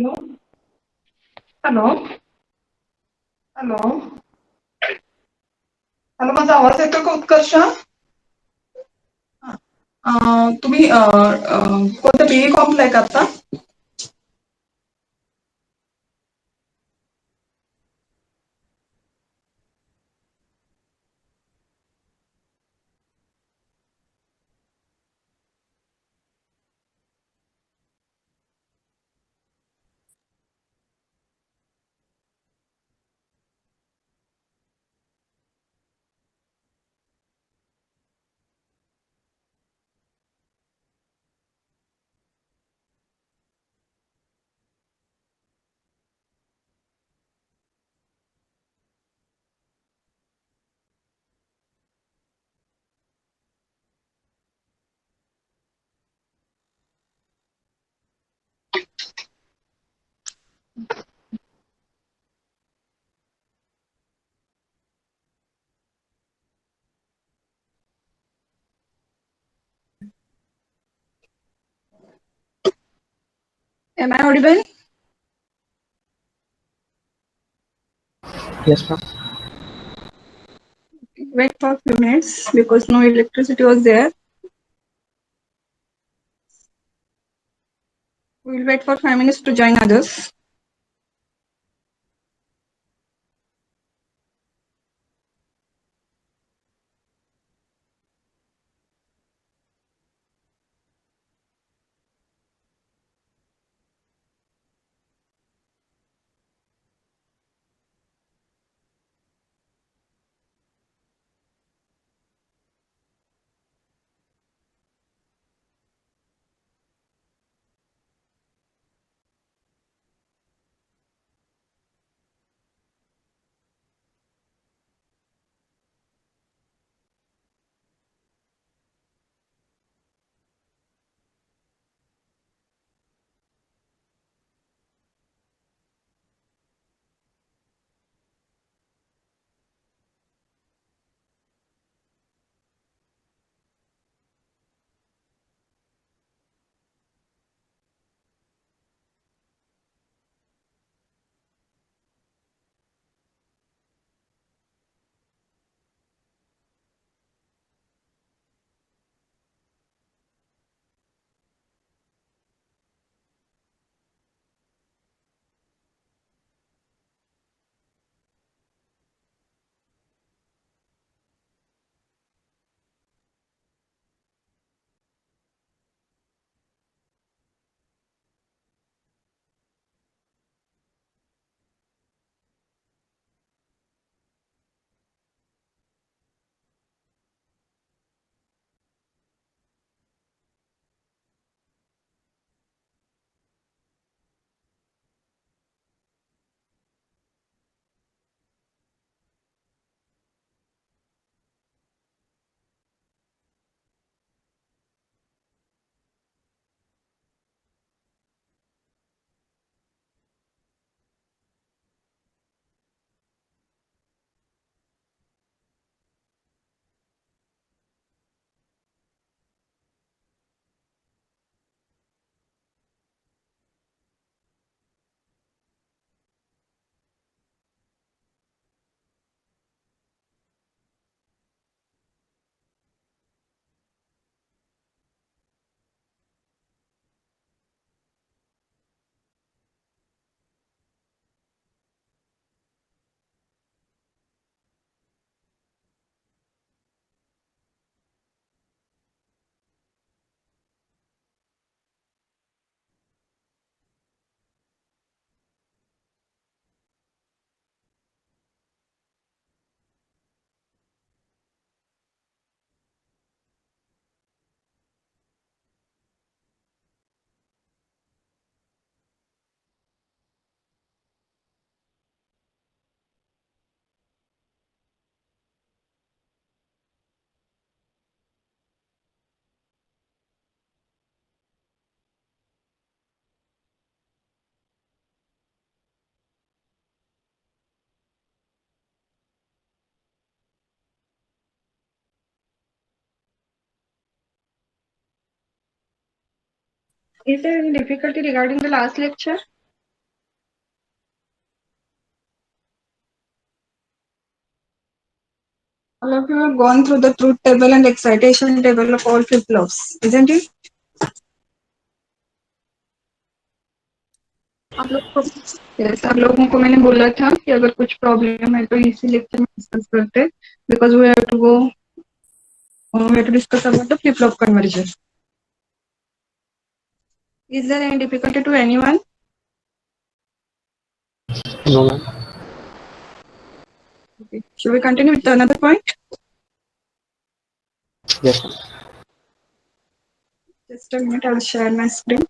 Hello. Hello. Hello. Hello, माझा आवाज येतो का उत्कर्ष? तुम्ही कोणत्या बीई कॉमला आहे का आता? Am I audible? Yes, ma'am. Wait for a few minutes because no electricity was there. We'll wait for 5 minutes to join others. Is there any difficulty regarding the last lecture? All of you have gone through the truth table and excitation table of all flip-flops, isn't it? आप लोग को yes, आप लोगों को मैंने बोला था कि अगर कुछ प्रॉब्लम है तो इसी लेक्चर में डिस्कस करते because we have to discuss about the flip-flop conversion. Is there any difficulty to anyone? No, ma'am. Okay. Should we continue with another point? Yes, ma'am. Just a minute, I will share my screen.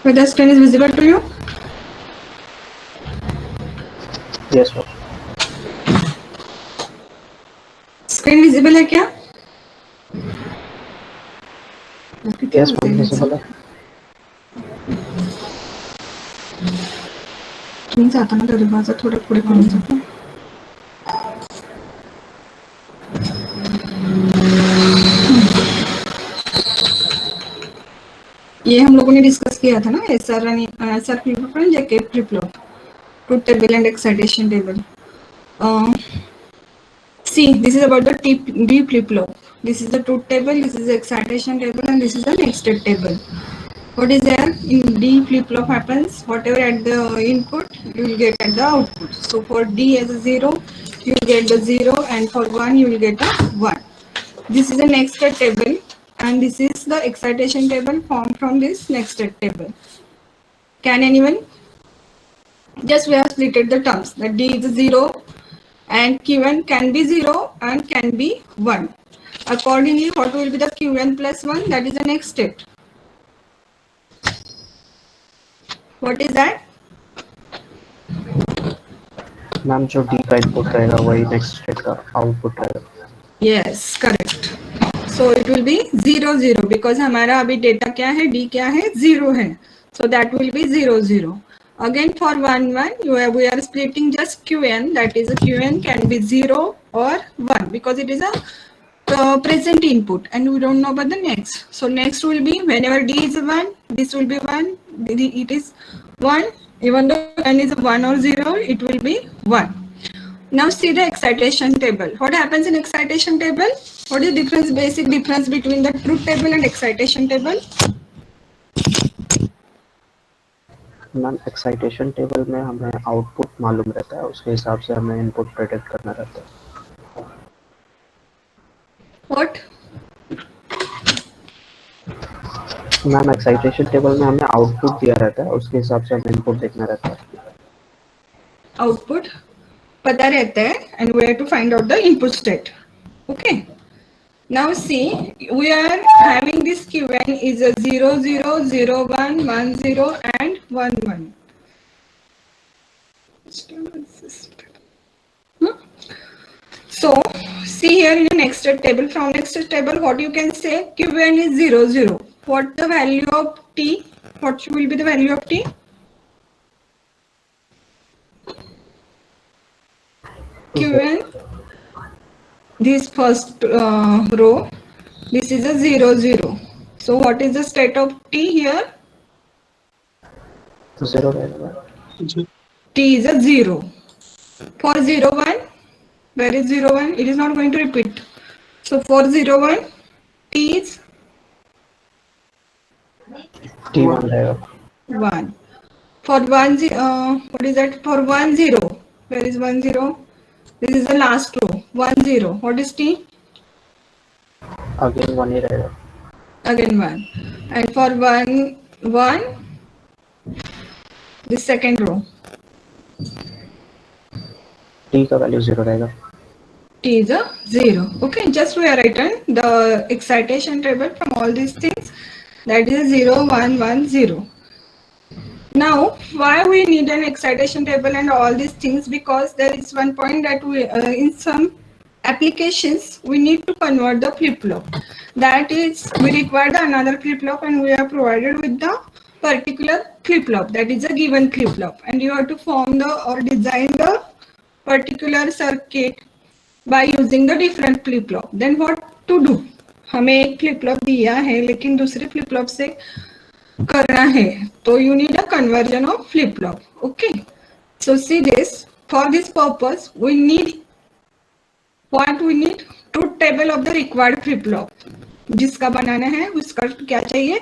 Whether screen is visible to you? Yes, ma'am. Screen visible है क्या? Yes, ma'am. Visible है. नहीं चाहता ना दरवाजा थोड़ा पूरे खोल सकता. ये हम लोगों ने डिस्कस किया था ना SR flip-flop JK flip-flop, truth table and excitation table. See, this is about the D flip-flop. This is the truth table, this is the excitation table, and this is the next state table. What is there in D flip-flop happens? Whatever at the input, you will get at the output. So for D as a 0, you will get the 0, and for 1, you will get a 1. This is the next state table, and this is the excitation table formed from this next state table. Can anyone? Just we have splitted the terms. That D is 0 and Q1 can be 0 and can be 1. Accordingly, what will be the Q1 plus 1? That is the next state. What is that? Ma'am जो D का input रहेगा वही next state का output रहेगा. Yes, correct. So it will be 0 0 because हमारा अभी data क्या है, D क्या है, 0 है. So that will be 0 0. Again for 1 1, we are splitting just Qn. That is a Qn can be 0 or 1 because it is a present input and we don't know about the next. So next will be whenever D is 1, this will be 1. It is 1. Even though n is 1 or 0, it will be 1. Now see the excitation table. What happens in excitation table? What is the difference, basic difference between the truth table and excitation table? Ma'am excitation table में हमें output मालूम रहता है, उसके हिसाब से हमें input predict करना रहता है. What? मैम एक्साइटेशन टेबल में हमें आउटपुट दिया रहता है, उसके हिसाब से हमें इनपुट देखना रहता है. Output पता रहता है and we have to find out the input state. Okay. Now see, we are having this Qn is a 0 0 0 1 1 0 and 1 1. So see here in the nested table, from nested table what you can say, Qn is 0 0. What the value of t? What will be the value of t? Qn, this first row, this is a 0 0. So what is the state of t here? Zero रहेगा. T is a 0. For 0 1, where is 0 1? It is not going to repeat. So for 0 1, t is T1 रहेगा. 1. For 1 what is that? For 1 0, where is 1 0? This is the last row. 1 0. What is t? Again 1 ही रहेगा. Again 1. And for 1 1, the second row. T का value 0 रहेगा. T is a 0. Okay, just we are written the excitation table from all these things, that is 0 1 1 0. Now why we need an excitation table and all these things? Because there is one point that we in some applications we need to convert the flip-flop, that is we require the another flip-flop and we are provided with the particular flip-flop, that is a given flip-flop, and you have to form the or design the particular circuit by using the different flip-flop. Then what to do? हमें एक flip-flop दिया है लेकिन दूसरे flip-flop से करना है, तो you need a conversion of flip-flop. Okay, so see this, for this purpose we need what? We need truth table of the required flip-flop. जिसका बनाना है उसका क्या चाहिए?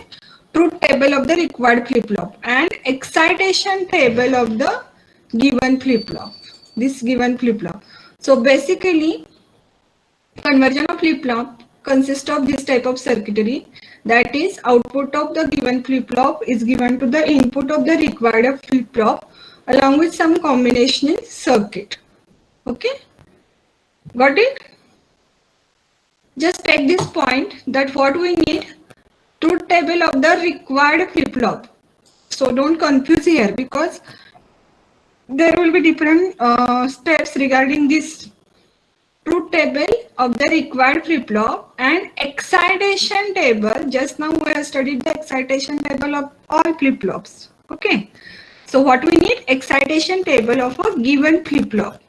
Truth table of the required flip-flop and excitation table of the given flip-flop, this given flip-flop. So basically conversion of flip-flop consists of this type of circuitry, that is output of the given flip-flop is given to the input of the required flip-flop along with some combinational circuit. Okay, got it? Just take this point that what we need, truth table of the required flip-flop. So don't confuse here because there will be different steps regarding this truth table of the required flip-flop and excitation table. Just now we have studied the excitation table of all flip-flops. Okay, so what we need? Excitation table of a given flip-flop.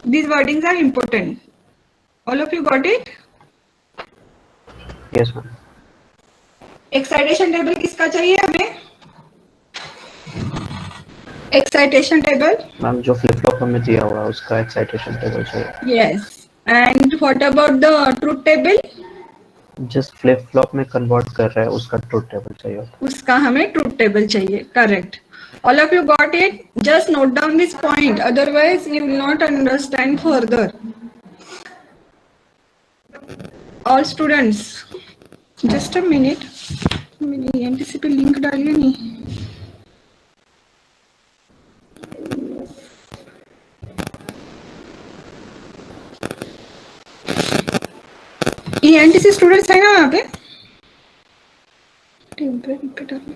These wordings are important. All of you got it? Yes ma'am. Excitation table किसका चाहिए हमें? Excitation table ma'am जो flip flop हमें दिया हुआ है उसका excitation table चाहिए. Yes. And what about the truth table? जिस फ्लिप फ्लॉप में कन्वर्ट कर रहा है उसका ट्रूथ टेबल चाहिए. उसका हमें ट्रूथ टेबल चाहिए. Correct. All of you got it? Just note down this point, otherwise you will not understand further. All students, just a minute. मैंने एमपीसी पे लिंक डाली नहीं. ये एनटीसी स्टूडेंट्स है ना यहाँ पे? टेम्परेरी पे डालना.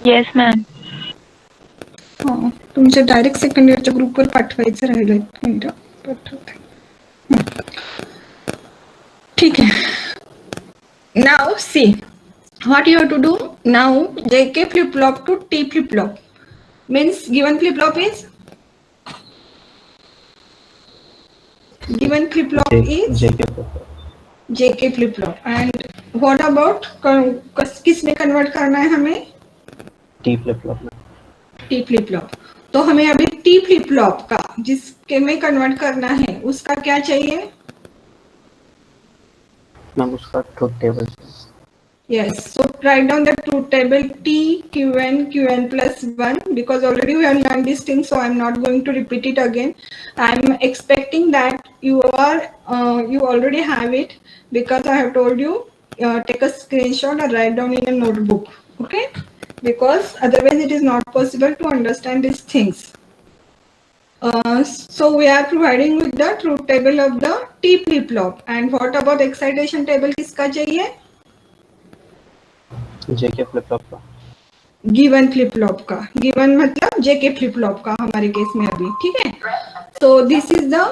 Yes ma'am. हां, तुमच्या डायरेक्ट सेकंड इयरच्या ग्रुपवर पाठवायचं राहिलं. एक मिनिट पाठवते. ठीक है. Now see what you have to do. Now JK flip flop to T flip flop means given flip flop is JK flip flop and what about किस में कन्वर्ट करना है हमें? T फ्लिप फ्लॉप में. T flip flop. तो हमें अभी T flip flop का जिसके में कन्वर्ट करना है उसका क्या चाहिए? मैम उसका truth table. Yes, so write down the truth table T Qn plus 1 because already we have learned these things, so I'm not going to repeat it again. I'm expecting that you already have it because I have told you take a screenshot or write down in a notebook. Okay, because otherwise it is not possible to understand these things. So we are providing with the truth table of the T flip flop. And what about excitation table? किसका चाहिए? JK flip flop का. Given flip flop का, given मतलब जेके flip flop का हमारे case में अभी, ठीक है। सो this is the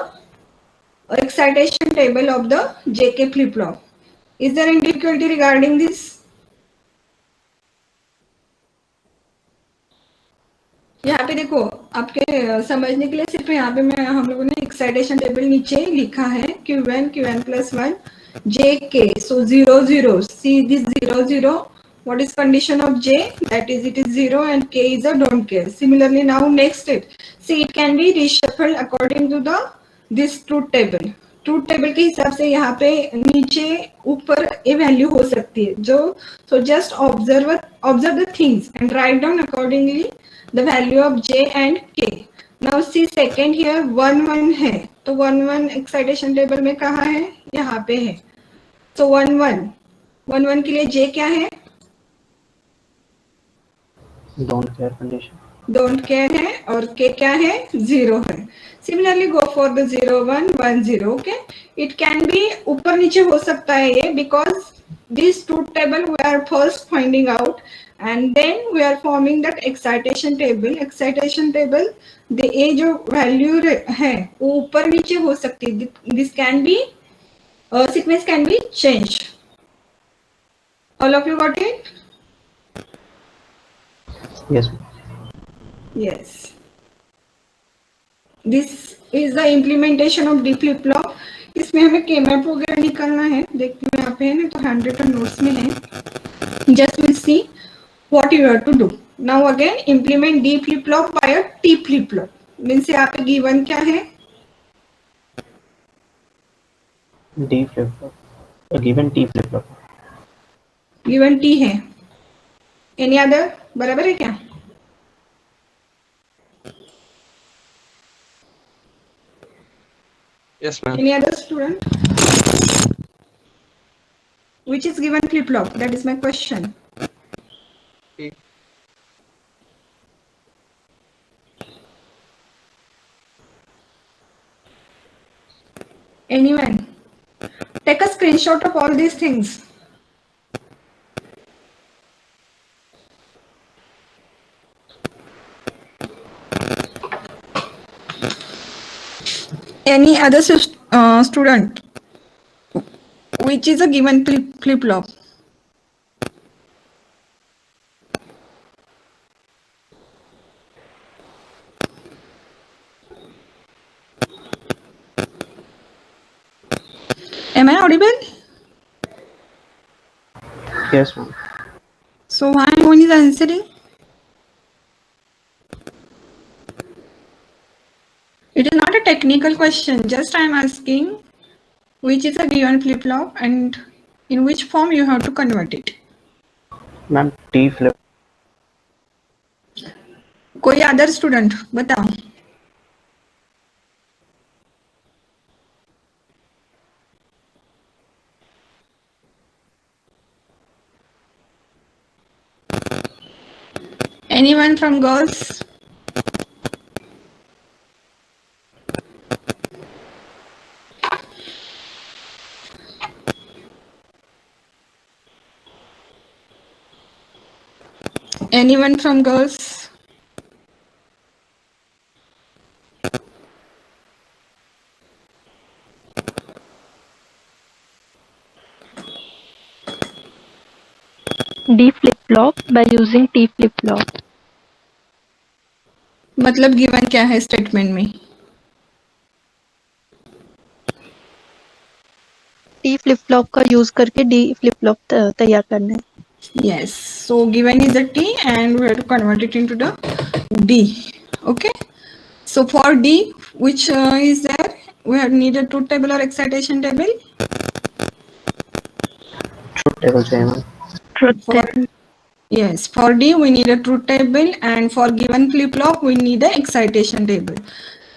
excitation table of the JK flip-flop. Is there any difficulty regarding this? यहाँ पे देखो, आपके समझने के लिए सिर्फ यहाँ पे मैं हम लोगों ने एक्साइटेशन टेबल नीचे लिखा है Q1 Q1+1 JK. So 0 0. See this 0 0. What is condition of J? That is it is 0 and K is a don't care. Similarly now next step. See it can be reshuffled according to the this truth table. Truth table के हिसाब से यहाँ पे नीचे ऊपर ये value हो सकती है जो, so just observe the things and write down accordingly the value of J and K. Now see second here 1 1 है, तो 1 1 एक्साइटेशन टेबल में कहाँ है? यहाँ पे है. सो 1 1 के लिए J क्या है? Don't care condition, don't care है, और K क्या है? 0 है. Similarly go for the 0 1 1 0. Okay, it can be ऊपर नीचे हो सकता है ये, because this truth table we are first finding out and then we are forming that excitation table. Excitation table ये जो वैल्यू है वो ऊपर नीचे हो सकती है. This can be sequence can be change. All of you got it? Yes. Yes. This is the implementation of D flip flop. इसमें हमें K-map वगैरह निकालना है. देखते हैं यहाँ पे है ना, तो हैंडरिटन नोट्स में है. Just we'll see what you have to do. Now again implement D flip flop by a T flip flop. Means यहाँ पे given क्या है? D flip flop, given T flip flop. Given T है. Any other? बराबर है क्या? Yes, ma'am. Any other student? Which is given flip flop? That is my question. T. Anyone? Take a screenshot of all these things. Any other student? Which is a given flip flop? Am I audible? Yes, ma'am. So why no one is answering? It is not a technical question. Just I am asking which is a given flip flop and in which form you have to convert it. Ma'am, T flip. कोई other student बताओ. Anyone from girls? Anyone from girls? D flip-flop by using T flip-flop. मतलब given क्या है statement में? T flip-flop का use करके D flip-flop तैयार करना है. Yes. So given is the T and we have to convert it into the D. Okay. So for D, which is there? We have need a truth table or excitation table. Truth table चाहिए ma'am. Truth For table. yes, for D we need a truth table and for given flip flop we need the excitation table.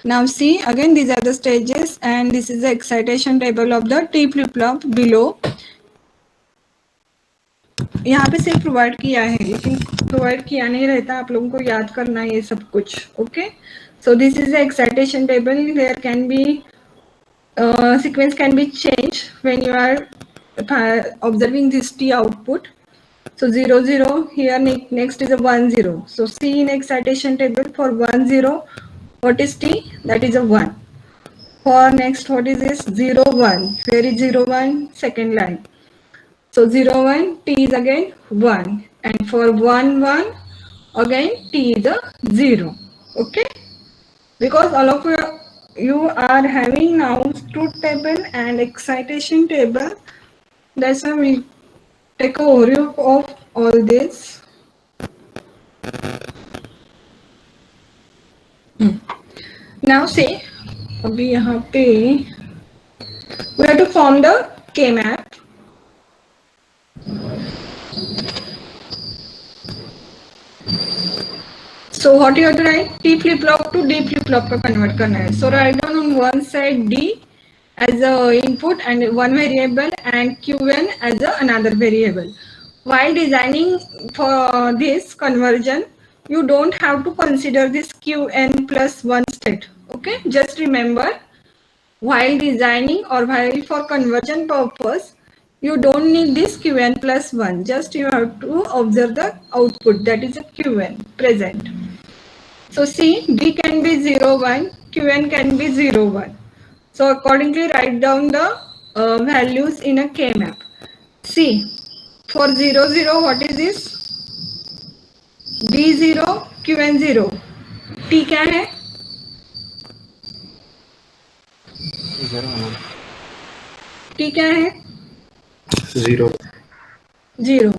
Now see again these are the stages and this is the excitation table of the T flip flop below. यहाँ पे सिर्फ provide किया है, लेकिन provide किया नहीं रहता, आप लोगों को याद करना है ये सब कुछ. Okay, so this is the excitation table. There can be sequence can be changed when you are observing this T output. So 0 0 here, next is a 1 0. So C in excitation table for 1 0, what is T? That is a 1. For next, what is this? 0 1. Where is 0 1? Second line. So 0 1, T is again 1. And for 1 1, again T is a 0. Okay? Because all of you are having now truth table and excitation table. That's why we take a overview of all this. Now say, अभी यहाँ पे we have to form the K-map. So what you have to write? T flip flop to D flip flop का convert करना है. So write down on one side D as a input and one variable and Qn as another variable. While designing for this conversion, you don't have to consider this Qn plus one state. Okay, just remember, while designing or while for conversion purpose, you don't need this Qn plus 1. Just you have to observe the output, that is a Qn present. So see, D can be 0, 1, Qn can be 0, 1. So accordingly write down the values in a K-map. See, for 0, 0, what is this? D 0, Qn 0. T क्या है? 0 T क्या है? 0 0.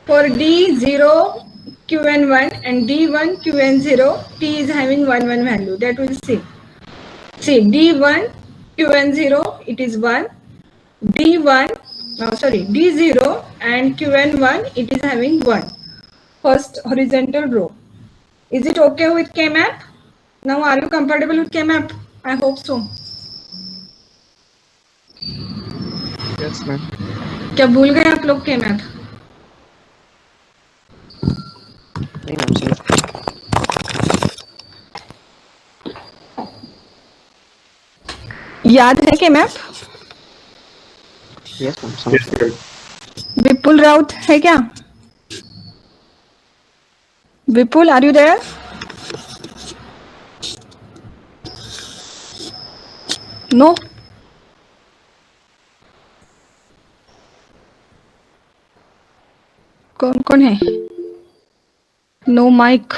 For D 0, Qn 1 and D1, Qn 0, T is having 1 1 value. That will see. See, D1, Qn 0, it is 1. D1, D0 and Qn 1, it is having 1. First horizontal row. Is it okay with K-map? Now are you comfortable with K-map? I hope so. Yes, ma'am. क्या भूल गए आप लोग K-map? नहीं ma'am सही याद है K-map? Yes ma'am समझ गए विपुल राउत है क्या? विपुल, आर यू देयर? नो. कौन कौन है? No mic.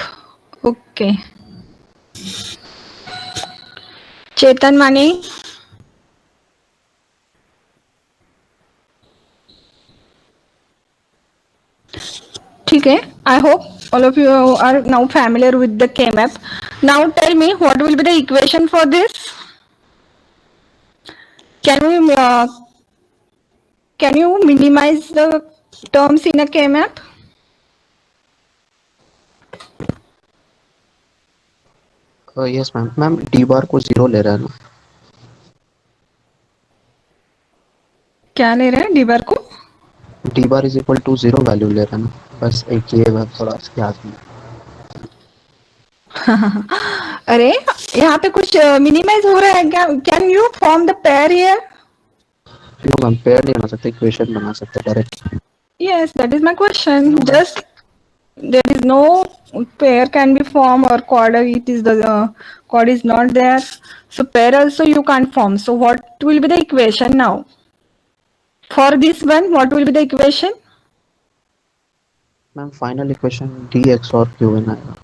ओके. चेतन मानी. ठीक है. I hope all of you are now familiar with the K-map. Now tell me what will be the equation for this? Can you minimize the terms in a K-map? Yes ma'am ma'am D bar को 0 ले रहा है ना क्या ले रहे हैं D bar को? D bar is equal to 0 value ले रहा है ना बस एक ये है थोड़ा इसके हाथ में अरे यहाँ पे कुछ मिनिमाइज हो रहा है क्या? Can you form the pair here? No ma'am pair नहीं बना सकते इक्वेशन बना सकते direct Yes, that is my question. Just there is no pair can be formed or chord. It is the chord is not there. So pair also you can't form. So what will be the equation now? For this one, what will be the equation? Ma'am final equation dx और qn आएगा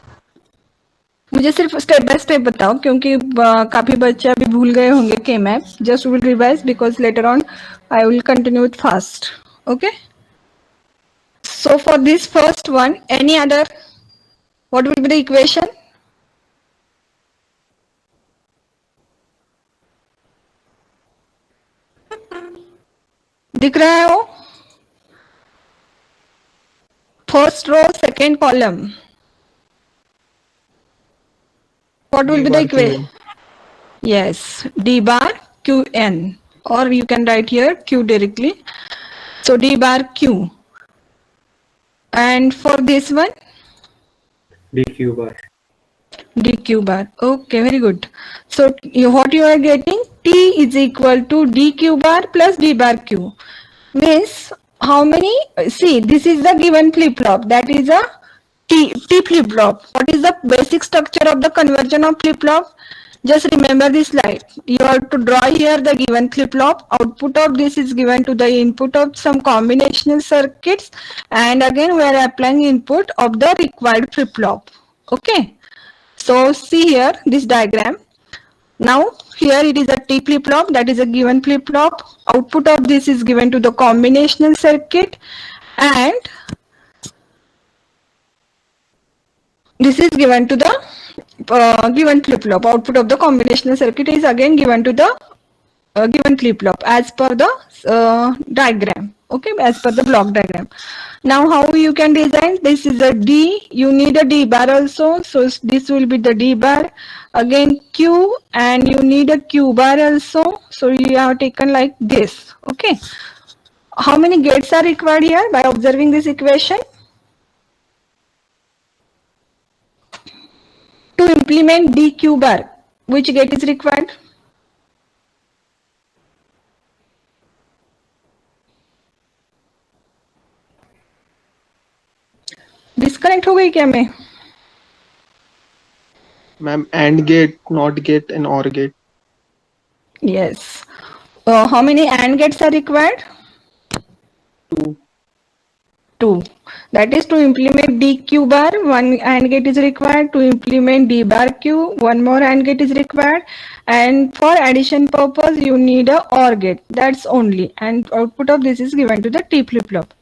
मुझे सिर्फ step by step बताओ क्योंकि काफी बच्चे अभी भूल गए होंगे K-map. Just will revise because later on I will continue it fast. Okay. So for this first one, any other? What will be the equation? दिख रहा है वो? First row, second column. What will be the equation? Yes, D bar Qn, or you can write here Q directly. So D bar Q. And for this one? dq bar. dq bar. Okay, very good. So what you are getting? T is equal to dq bar plus d bar q. Means how many, see, this is the given flip-flop, that is a T flip-flop. What is the basic structure of the conversion of flip-flop? Just remember this slide. You have to draw here the given flip-flop. Output of this is given to the input of some combinational circuits, and again we are applying input of the required flip-flop. Okay. So see here this diagram. Now here it is a T flip-flop, that is a given flip-flop. Output of this is given to the combinational circuit, and this is given to the given flip-flop. Output of the combinational circuit is again given to the given flip-flop as per the diagram. Okay, as per the block diagram. Now how you can design? This is a D, you need a D bar also, so this will be the D bar. Again Q, and you need a Q bar also, so you have taken like this. Okay, how many gates are required here by observing this equation? To implement DQ bar, which gate is required? Disconnect हो गई क्या मैं? Ma'am, AND gate, NOT gate, and OR gate. Yes. How many AND gates are required? 2. 2. That is to implement DQ bar, one AND gate is required. To implement D bar Q, one more AND gate is required. And for addition purpose, you need a OR gate. That's only. And output of this is given to the T flip-flop.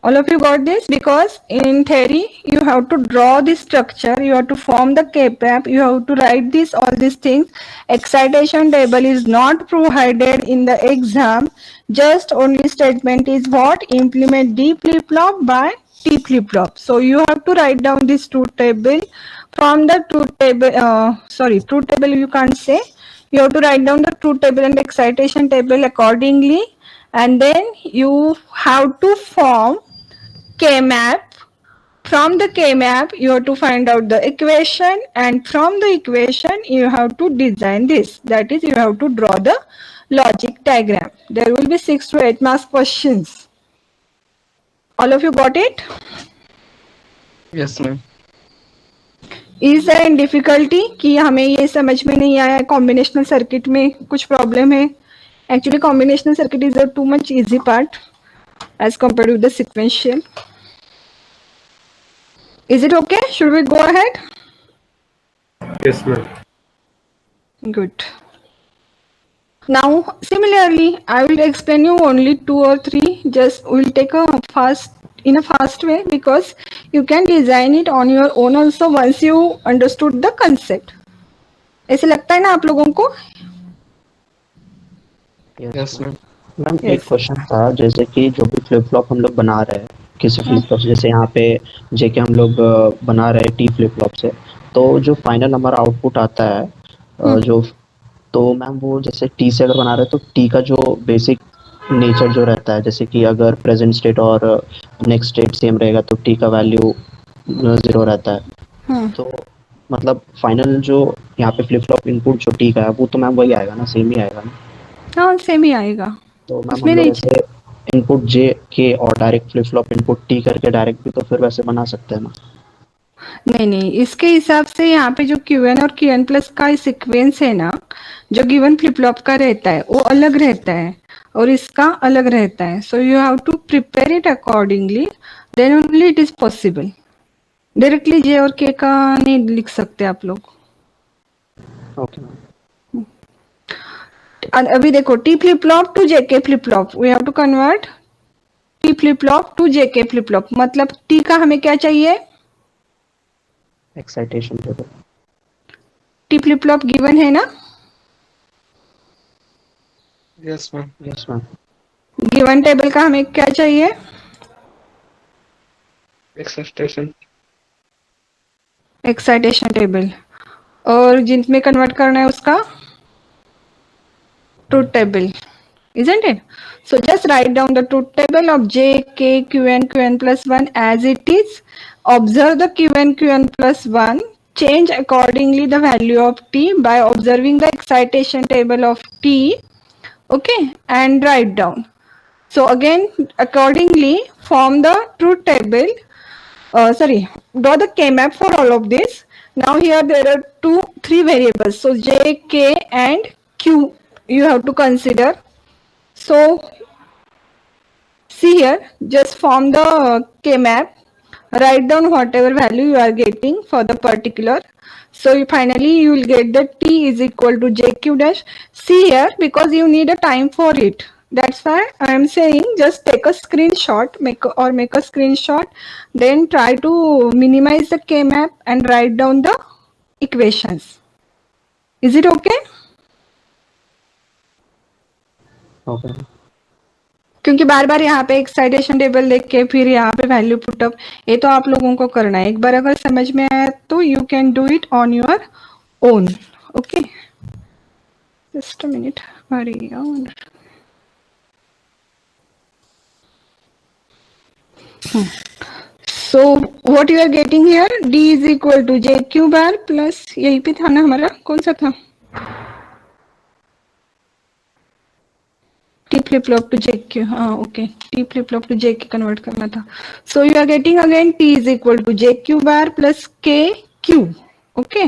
All of you got this? Because in theory you have to draw this structure, you have to form the K-map, you have to write this, all these things. Excitation table is not provided in the exam. Just only statement is what? Implement D flip-flop by T flip-flop. So you have to write down this truth table. From the truth table, truth table you can't say. You have to write down the truth table and excitation table accordingly. And then you have to form K-map. From the K-map, you have to find out the equation, and from the equation, you have to design this. That is, you have to draw the logic diagram. There will be 6 to 8 marks questions. All of you got it? Yes, ma'am. Is there any difficulty कि हमें ये समझ में नहीं आया combinational circuit में कुछ problem है? Actually, combinational circuit is a too much easy part as compared with the sequential. Is it okay? Should we go ahead? Yes, ma'am. Good. Now, similarly, I will explain you only 2 or 3. Just we'll take in a fast way, because you can design it on your own also once you understood the concept. ऐसे लगता है ना आप लोगों को? Yes, ma'am. Ma'am एक question था, जैसे कि जो भी फ्लिप फ्लॉप हम लोग बना रहे हैं किसी फ्लिप फ्लॉप, जैसे यहाँ पे जेके हम लोग बना रहे हैं टी फ्लिप फ्लॉप से, तो जो फाइनल हमारा आउटपुट आता है जो, तो मैम वो जैसे टी से अगर बना रहे हैं तो टी का जो बेसिक नेचर जो रहता है, जैसे कि अगर प्रेजेंट स्टेट और नेक्स्ट स्टेट सेम रहेगा तो टी का वैल्यू 0 रहता है। तो मतलब फाइनल जो यहाँ पे फ्लिप फ्लॉप इनपुट जो टी का है वो तो मैम वही आएगा ना, सेम ही आएगा ना? हाँ, सेम ही आएगा। तो मैम हम लोग ऐसे इनपुट जे के और direct flip flop input T करके डायरेक्ट भी तो फिर वैसे बना सकते हैं ना? नहीं, इसके हिसाब से यहाँ पे जो Qn और Qn प्लस का सीक्वेंस है ना, जो गिवन फ्लिप फ्लॉप का रहता है वो अलग रहता है और इसका अलग रहता है. So you have to prepare it accordingly, then only it is possible. Directly J और के का नहीं लिख सकते आप लोग. ओके. अभी देखो T flip flop to JK flip flop, we have to convert T flip flop to JK flip flop. मतलब टी का हमें क्या चाहिए? Excitation table. T flip flop given है ना? Yes ma'am. Yes ma'am. Given table का हमें क्या चाहिए? एक्साइटेशन. Excitation table. और जिसमें कन्वर्ट करना है उसका truth table, isn't it? So just write down the truth table of J, K, Qn, Qn plus 1 as it is. Observe the Qn, Qn plus 1. Change accordingly the value of T by observing the excitation table of T. Okay, and write down. So again, accordingly, form the truth table. Draw the K-map for all of this. Now here there are three variables. So J, K and Q you have to consider. So see here, just form the K-map. Write down whatever value you are getting for the particular. So finally you will get the T is equal to JQ dash. See here, because you need a time for it. That's why I am saying just take a screenshot, make a screenshot, then try to minimize the K-map and write down the equations. Is it okay? Okay. क्योंकि बार बार यहाँ पे excitation table देख के फिर यहाँ पे value put up, ये तो आप लोगों को करना है. एक बार अगर समझ में आया तो you can do it on your own. Okay, just a minute. So what you are getting here, D is equal to J Q bar plus, यही पे था ना हमारा, कौन सा था, T flip flop to JQ. हाँ okay, T flip flop to JQ convert करना था. So you are getting again T is equal to JQ bar plus K Q. Okay,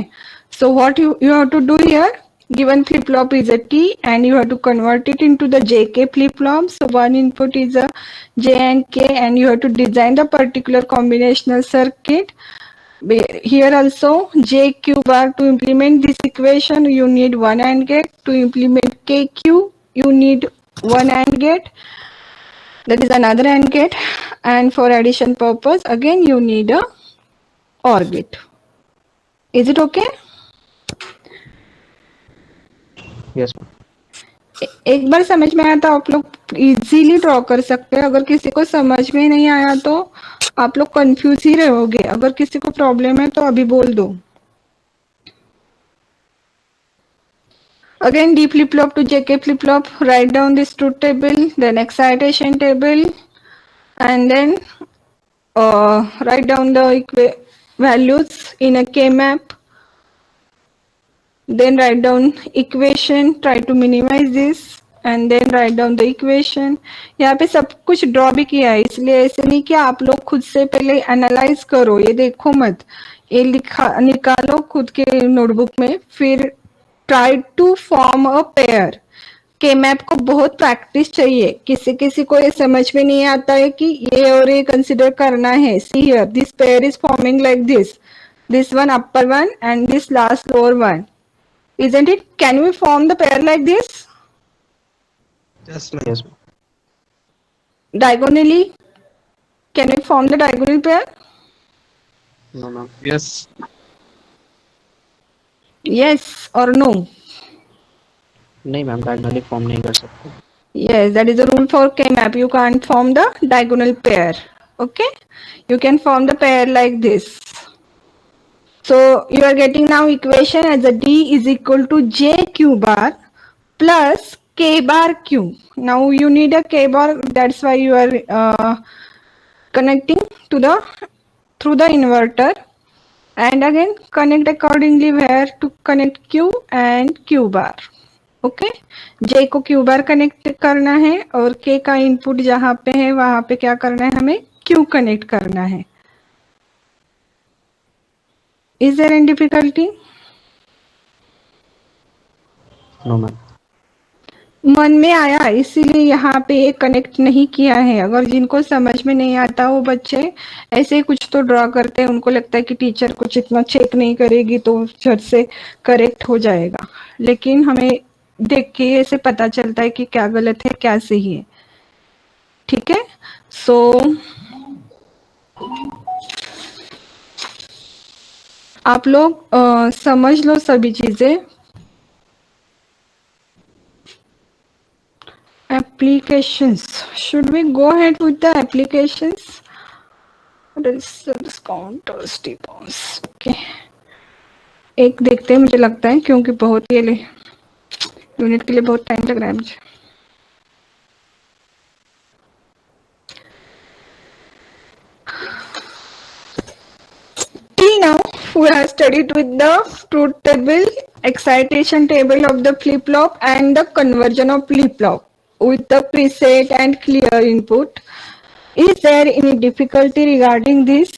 so what you have to do here, given flip flop is a T and you have to convert it into the JK flip flop. So one input is a J and K and you have to design the particular combinational circuit. Here also JQ bar, to implement this equation you need one AND gate. To implement KQ you need one AND gate, that is another AND gate, and for addition purpose again you need a OR gate. Is it okay? Yes. एक बार समझ में आया तो आप लोग easily draw कर सकते हैं. अगर किसी को समझ में नहीं आया तो आप लोग कंफ्यूज ही रहोगे. अगर किसी को प्रॉब्लम है तो अभी बोल दो. Again D flip flop to JK flip flop, write down this truth table, then excitation table, and then write down the values in a K map. Then write down equation, try to minimize this and then write down the equation. यहाँ पे सब कुछ draw भी किया है, इसलिए ऐसे नहीं कि आप लोग खुद से पहले एनालाइज करो, ये देखो मत, ये निकालो खुद के नोटबुक में, फिर try to form a pair. K map को बहुत प्रैक्टिस चाहिए. किसी किसी को ये समझ में नहीं आता है कि ये और ये कंसिडर करना है. See here, this pair is forming like this one upper one and this last lower one. Isn't it? Can we form the pair like this? Yes, ma'am. Yes. Diagonally? Can we form the diagonal pair? No, no. Yes. Yes or no? नहीं ma'am, diagonally form नहीं कर सकते. Yes, that is the rule for K-map. You can't form the diagonal pair. Okay? You can form the pair like this. So you are getting now equation as a D is equal to JQ bar plus K bar Q. Now you need a K bar, that's why you are connecting to through the inverter, and again connect accordingly where to connect Q and Q bar. Okay, J को Q बार connect करना है और K का input जहाँ पे है वहां पे क्या करना है, हमें Q कनेक्ट करना है. Is there any difficulty? No ma'am. मन में आया इसीलिए यहाँ पे ये कनेक्ट नहीं किया है. अगर जिनको समझ में नहीं आता वो बच्चे ऐसे कुछ तो ड्रॉ करते हैं, उनको लगता है कि टीचर कुछ इतना चेक नहीं करेगी तो झट से करेक्ट हो जाएगा. लेकिन हमें देख के ऐसे पता चलता है कि क्या गलत है क्या सही है. ठीक है, सो आप लोग समझ लो सभी चीजें. Applications, should we go ahead with the applications? Counters, T-bonds. Okay, एक देखते हैं, मुझे लगता है क्योंकि बहुत ये यूनिट के लिए बहुत टाइम लग रहा है मुझे. Till now we have studied with the truth table, excitation table of the flip flop and the conversion of flip flop. with the preset and clear input. Is there any difficulty regarding this?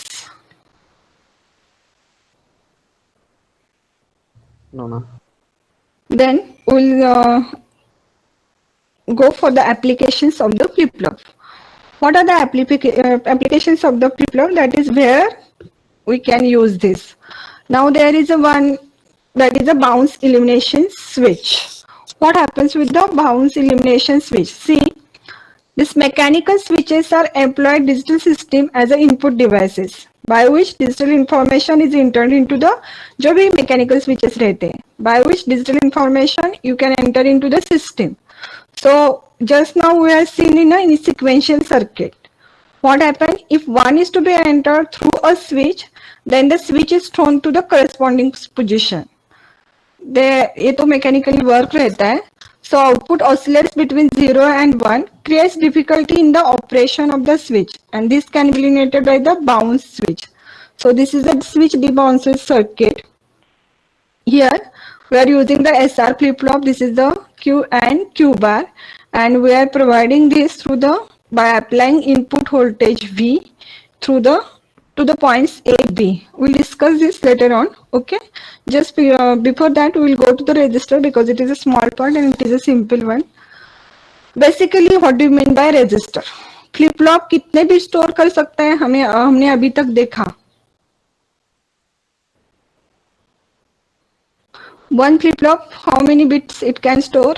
No, ma'am. Then we'll go for the applications of the flip-flop. What are the applications of the flip-flop? That is where we can use this. Now there is a one that is a bounce elimination switch. What happens with the bounce elimination switch? See, these mechanical switches are employed digital system as a input devices by which digital information is entered into the जो भी mechanical switches रहते हैं, by which digital information you can enter into the system. So just now we are seeing in a sequential circuit. What happens if one is to be entered through a switch, then the switch is thrown to the corresponding position. ये तो mechanically work रहता है. So output oscillates between 0 and 1, creates difficulty in the operation of the switch, and this can be eliminated by the bounce switch. So this is a switch debounces circuit. Here we are using the SR flip-flop. This is the Q and Q bar, and we are providing this through the by applying input voltage V through the to the points A, B. We'll discuss this later on. Okay. Just before that, we will go to the register because it is a small part and it is a simple one. Basically, what do you mean by register? Flip-flop कितने भी store कर सकता है? हमने अभी तक देखा. One flip-flop, how many bits it can store?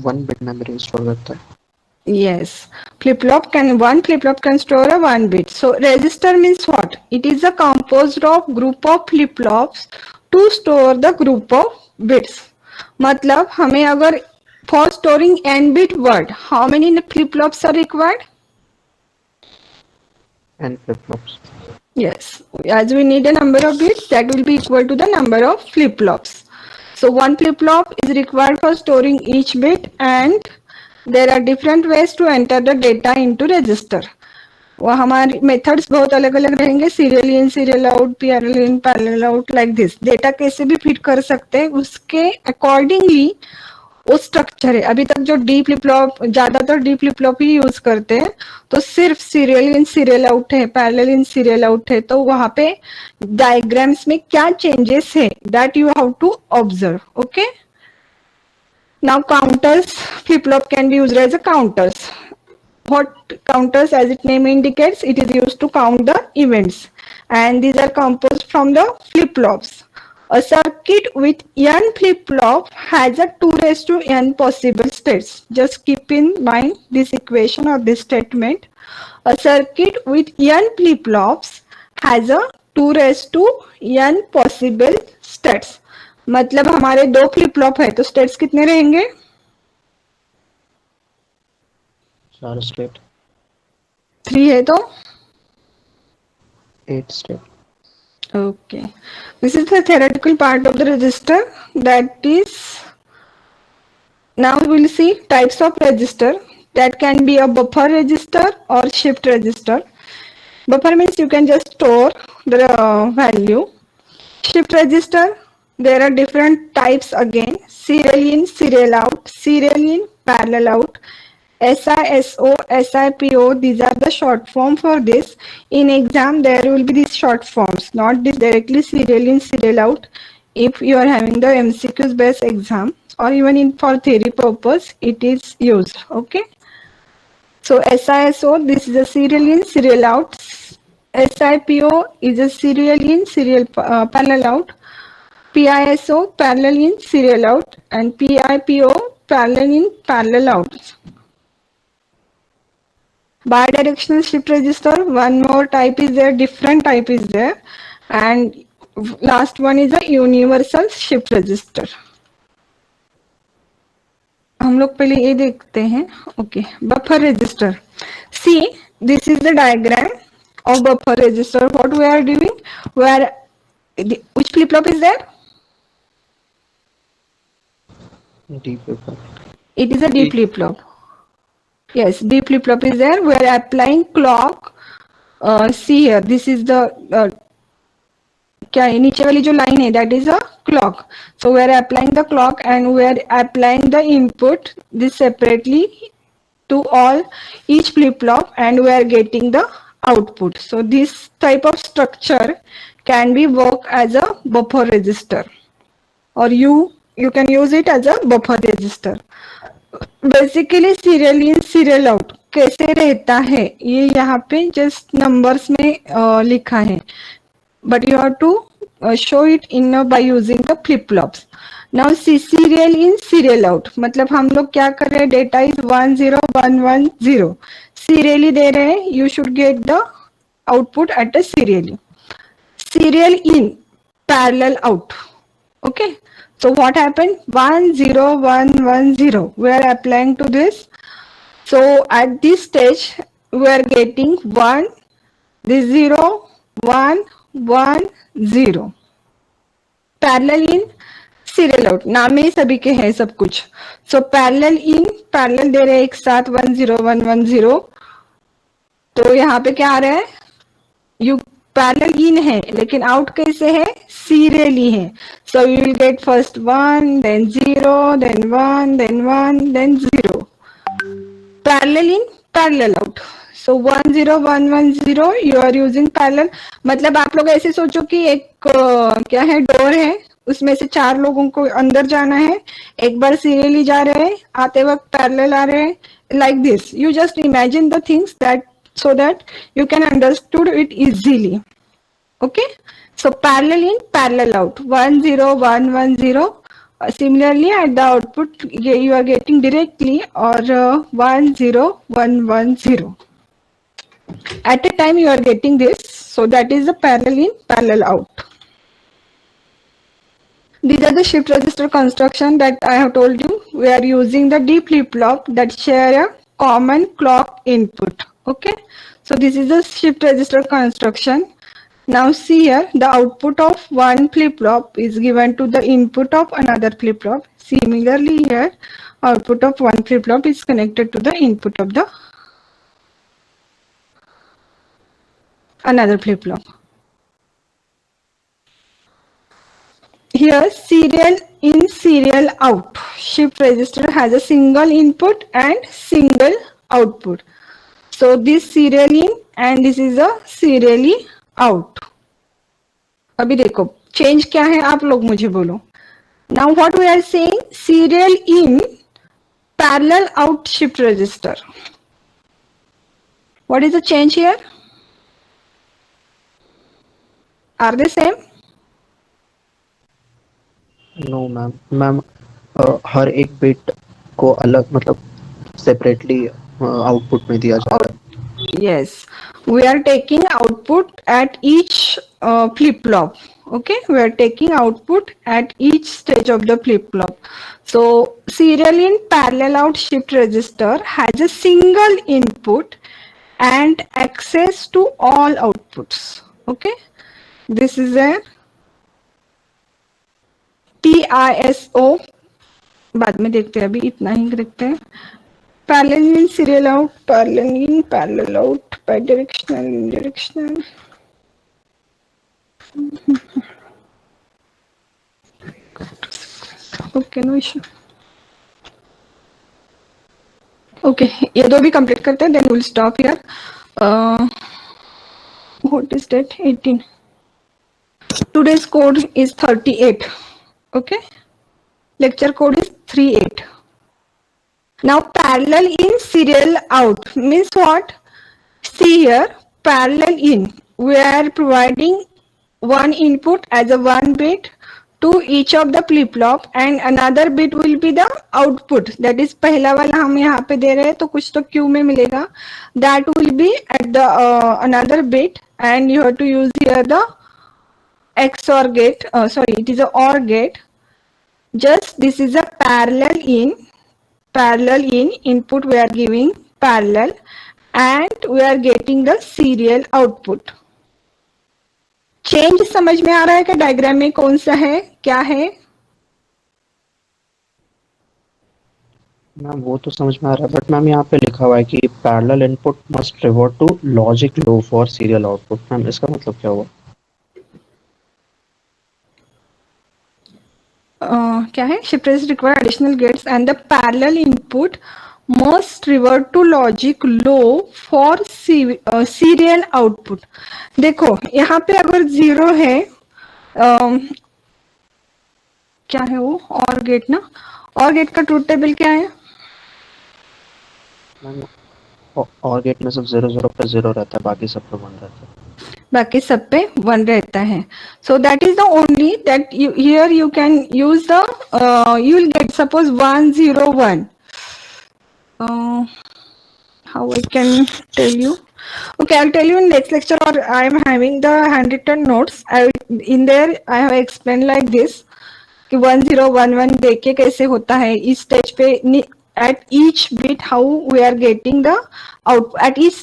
One bit memory store करता है. Yes, one flip-flop can store a 1 bit. So register means what? It is a composed of group of flip-flops to store the group of bits. मतलब हमें अगर for storing n bit word, how many flip-flops are required? N flip-flops. Yes, as we need a number of bits, that will be equal to the number of flip-flops. So one flip-flop is required for storing each bit, and there are different ways to enter the data into register. वो हमारी methods बहुत अलग अलग रहेंगे, serial in, serial out, parallel in, parallel out, like this. Data कैसे भी fit कर सकते हैं, उसके accordingly वो स्ट्रक्चर है. अभी तक जो डी फ्लिप फ्लॉप ज्यादातर डी फ्लिप फ्लॉप ही यूज करते हैं, तो सिर्फ सीरियल इन सीरियल आउट है, पैरेलल इन सीरियल आउट है. तो वहां पे डायग्राम्स में क्या चेंजेस है, that you have to observe. Okay. Now counters, flip flop can be used as a counters. What counters, as its name indicates, it is used to count the events, and these are composed from the flip-flops. A circuit with n flip-flop has a 2 raised to n possible states. Just keep in mind this equation or this statement. A circuit with n flip-flops has a 2 raised to n possible states. मतलब हमारे 2 flip-flop है तो states कितने रहेंगे? 4 state. 3 है तो 8 state. Okay, this is the theoretical part of the register. That is, now we will see types of register. That can be a buffer register or shift register. Buffer means you can just store the value. Shift register, there are different types again: serial in, serial out, serial in, parallel out, SISO, SIPO. These are the short form for this. In exam, there will be these short forms, not this directly serial in, serial out. If you are having the MCQs based exam, or even in for theory purpose, it is used. Okay. So SISO, this is a serial in, serial out. SIPO is a serial in, serial parallel out. PISO, parallel in, serial out, and PIPO, parallel in, parallel out. Bidirectional shift register, one more type is there, different type is there, and last one is a universal shift register. हम लोग पहले ये देखते हैं. Okay, buffer register. See, this is the diagram of buffer register. What we are doing, which flip flop is there? D flip-flop. It is a D flip flop. Yes, D flip flop is there. We are applying clock. See here, this is the क्या है, नीचे वाली जो line है that is a clock. So we are applying the clock and we are applying the input this separately to all each flip flop and we are getting the output. So this type of structure can be work as a buffer register or you can use it as a buffer register. Basically serial in serial out कैसे रहता है ये यहाँ पे just numbers में लिखा है, but you have to show it in by using the flip flops. Now serial in serial out मतलब हम लोग क्या कर रहे हैं, डेटा इज 10110 सीरियली दे रहे हैं, you should get the output at a serially. Serial in parallel out. Okay, so what happened, 10110 we are applying to this. So at this stage we are getting 1 this 0 1 1 0 parallel in serial out नाम ही सभी के हैं सब कुछ. So parallel in parallel दे रहे हैं एक साथ 10110. तो यहाँ पे क्या आ रहा है, यू पैरेलल इन है लेकिन आउट कैसे है, सीरियली है. So you will get first 1 then 0 then 1 then 1 then 0 parallel in parallel out. So 10110 you are using parallel. मतलब आप लोग ऐसे सोचो कि एक क्या है, डोर है, उसमें से 4 लोगों को अंदर जाना है, एक बार सीरियली जा रहे हैं, आते वक्त पैरेलल आ रहे हैं, like this. You just imagine the things that so that you can understood it easily. Okay, so parallel in parallel out 10110. Similarly at the output you are getting directly or 10110 at a time you are getting this. So that is the parallel in parallel out. These are the shift register construction that I have told you. We are using the D flip-flop that share a common clock input. Okay, so this is the shift register construction. Now see here, the output of one flip-flop is given to the input of another flip-flop. Similarly here, output of one flip-flop is connected to the input of the another flip-flop. Here serial in serial out, shift register has a single input and single output. So this serial in and this is a serially out. अभी देखो change क्या है, आप लोग मुझे बोलो. Now what we are saying, serial in parallel out shift register. What is the change here? Are they same? No ma'am हर एक बिट को अलग मतलब सेपरेटली आउटपुट में दिया जा रहा है. Yes, we are taking output at each flip-flop. Okay, we are taking output at each stage of the flip-flop. So serial in parallel out shift register has a single input and access to all outputs. Okay, this is a TISO. बाद में देखते हैं, अभी इतना ही देखते हैं. Parallel in serial out, parallel in parallel out, bidirectional, unidirectional. Okay, no issue. Okay, ये दो भी कंप्लीट करते हैं, then we'll stop here. What is that? 18. Today's code is 38. Okay, lecture code is 38. Now parallel in serial out means what? See here, parallel in we are providing one input as a 1 bit to each of the flip-flop and another bit will be the output. That is पहला वाला हम यहाँ पे दे रहे हैं तो कुछ तो Q में मिलेगा. That will be at the another bit and you have to use here the XOR gate. Sorry, it is a OR gate. Just this is a parallel in. Parallel in input we are giving parallel and we are getting the serial output. Change समझ में आ रहा है कि diagram में कौन सा है क्या है? मैम वो तो समझ में आ रहा है बट मैम यहाँ पे लिखा हुआ है कि parallel input must revert to logic low for serial output. Ma'am इसका मतलब क्या हुआ? क्या है, shift register require additional gates and the parallel input must revert to logic low for serial output. देखो यहाँ पे अगर 0 है, क्या है वो, और गेट ना, और गेट का ट्रूथ टेबल क्या है? मैम और गेट में सिर्फ 0 0 पे 0 रहता है, बाकी सब पे 1 रहता है. बाकी सब पे 1 रहता है. So that is the only that you here you can use the, you will gate suppose 1 0 1. How I can tell you? Okay, I'll tell you in next lecture, or I am having the handwritten notes. In there I have explained like this कि 1 0 1 1 देखे कैसे होता है इस stage पे, at each bit how we are getting the output, at each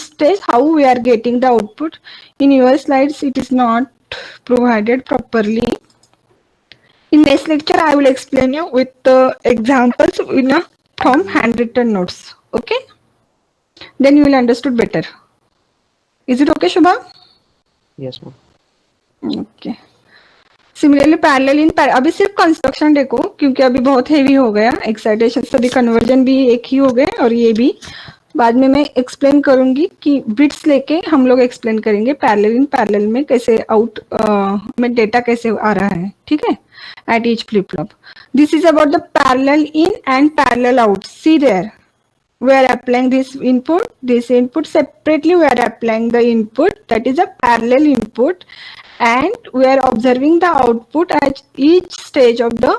stage how we are getting the output. In your slides it is not provided properly. In next lecture I will explain you with the examples from handwritten notes. Okay, then you will understood better. Is it okay, Shubha? Yes ma'am. Okay. Similarly parallel in, अभी सिर्फ construction देखो क्योंकि अभी बहुत heavy हो गया, excitation सभी conversion भी एक ही हो गए, और ये भी बाद में मैं एक्सप्लेन करूंगी कि बिट्स लेके हम लोग एक्सप्लेन करेंगे पैरेलल इन पैरेलल में कैसे आउट में डेटा कैसे आ रहा है. ठीक है, at each flip flop. This is about the parallel in and parallel out. See there, we are applying this input separately, we are applying the input, that is a parallel input, and we are observing the output at each stage of the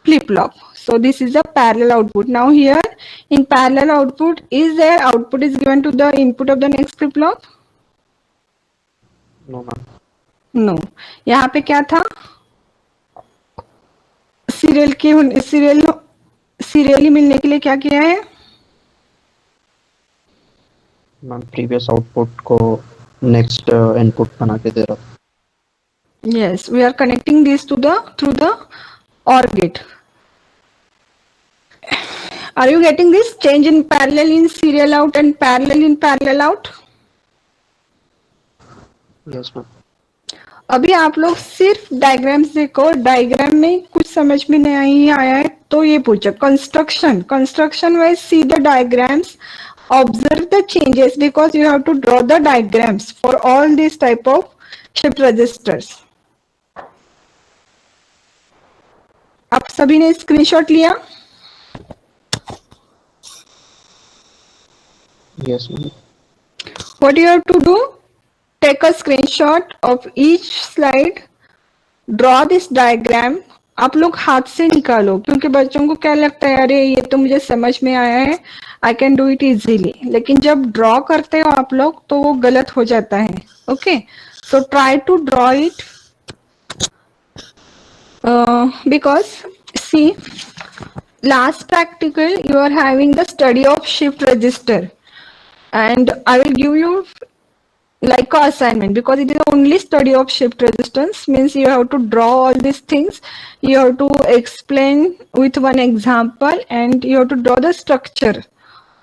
flip flop. So this is a parallel output. Now here in parallel output, is there output is given to the input of the next flip flop? No ma'am. No. यहाँ पे क्या था, serially मिलने के लिए क्या किया है? मैम प्रीवियस आउटपुट को नेक्स्ट इनपुट बना के दे रहा था. Yes, we are connecting this to the through the OR gate. Are you getting this change in parallel in serial out and parallel in parallel out? Yes ma'am. अभी आप लोग सिर्फ diagrams देखो, diagram में कुछ समझ में नहीं आया है तो ये पूछो. Construction wise see the diagrams, observe the changes because you have to draw the diagrams for all these type of shift registers. आप सभी ने स्क्रीनशॉट लिया? Yes ma'am. What you have to do? Take a screenshot of each slide, draw this diagram. आप लोग हाथ से निकालो क्योंकि बच्चों को क्या लगता है, अरे ये तो मुझे समझ में आया है, I can do it easily. लेकिन जब ड्रॉ करते हो आप लोग तो वो गलत हो जाता है. Okay, so try to draw it because see last practical you are having the study of shift register, and I will give you like a assignment because it is only study of shift resistance, means you have to draw all these things, you have to explain with one example, and you have to draw the structure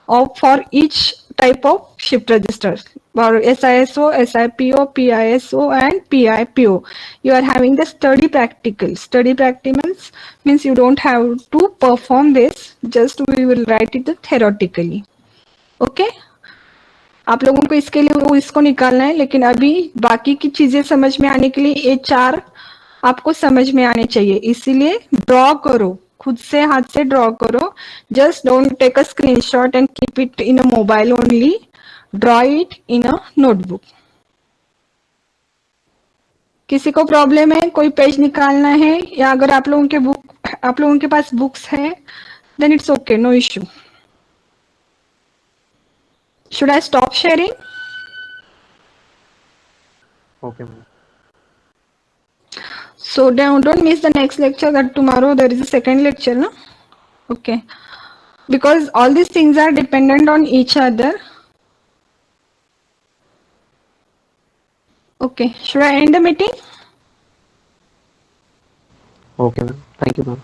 of for each type of shift registers, for SISO, SIPO, PISO and PIPO. You are having the study practical. Study practicals means you don't have to perform this, just we will write it theoretically. Okay, आप लोगों को इसके लिए वो इसको निकालना है, लेकिन अभी बाकी की चीजें समझ में आने के लिए ये 4 आपको समझ में आने चाहिए, इसीलिए ड्रॉ करो, खुद से हाथ से ड्रॉ करो. Just don't take a screenshot and keep it in a mobile only, draw it in a notebook. किसी को प्रॉब्लम है, कोई पेज निकालना है, या अगर आप लोगों के पास बुक्स है then it's okay, no issue. Should I stop sharing? Okay ma'am. So don't miss the next lecture, that tomorrow there is a second lecture, no? Okay. Because all these things are dependent on each other. Okay. Should I end the meeting? Okay ma'am. Thank you ma'am.